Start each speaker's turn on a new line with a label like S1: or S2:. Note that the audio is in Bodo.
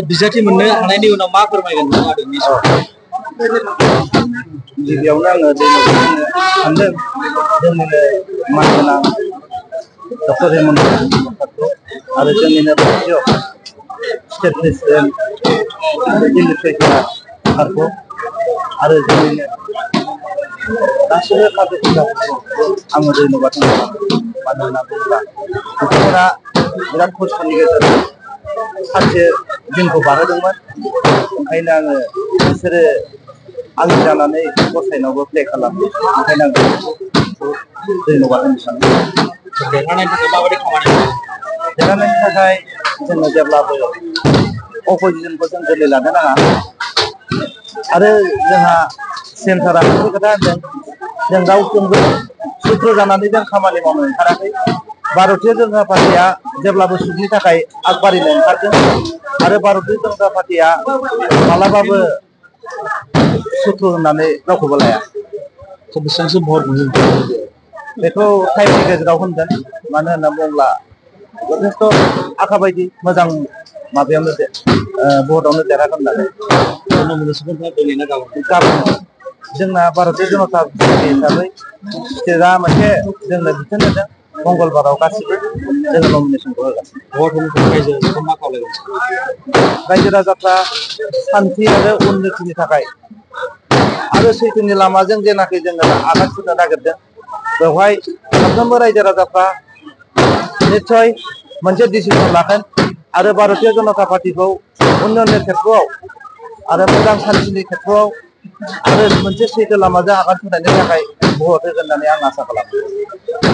S1: बिजाथि मोननो हानायनि उनाव मा फोरमायगोन
S2: गिबियावनो आङो सानदों जोंनिनो मानगोनां डक्टर हेमन्त सरकारखौ आरो जोंनिनो रायजो स्टेट प्रेसिडेन्ट दिल्ली सरकारखौ आरो जोंनिनो गासैबो कार्जकर्ताफोरखौ आङो धन्यबाद होनो मानो होनना बुङोब्ला बिथांमोना बिराद खस्थ'नि गेजेरजों सानसे दिनखौ बारहोदोंमोन। ओंखायनो आङो बिसोरो आंनि जानानै गसाइनावबो प्ले खालामो। ओंखायनो आं धन्यबाद होनो सानो। देरहानायनि थाखाय जोङो जेब्लाबो अपोजिसनखौ जों गोरलै लानो नाङा आरो जोंहा सेन्टारा मोनसे खोथा होनदों जों रावजोंबो सुथ्रु जानानै जों खामानि मावनो ओंखाराखै। भारतीय जनता पार्टीया जेब्लाबो सुखनि थाखाय आगबारिनो ओंखारदों आरो भारतीय जनता पार्टीया मालाबाबो सुथ्रु होननानै रावखौबो लाया।
S1: बेसेबांसो भट मोनो
S2: बेखौ टाइमनि गेजेराव होनगोन। मानो होनना बुङोब्ला जथेस्थ' आखा बायदि मोजां माबायावनो भटआवनो देरहागोन होननानै गाबोन जोंना भारतीय जनता पार्टी हिसाबै स्टेटआ मोनसे जोंनो बिथोन होदों मंगलबाराव गासिबो जोङो नमिनेसनखौ होगोन। रायजो राजाफ्रा सान्थि आरो उन्नतिनि थाखाय आरो सैथोनि लामाजों जेनाखि जोङो आगान सुरनो नागिरदों बेवहाय साफ्रोमबो रायजो राजाफ्रा निस्सय मोनसे डिसिसन लागोन आरो भारतीय जनता पार्टीखौ उन्नयननि खेत्रआव आरो मोजां सान्थिनि खेत्रआव आरो मोनसे सैथो लामाजों आगान सुरनायनि थाखाय भट होगोन होननानै आं आसा खालामो।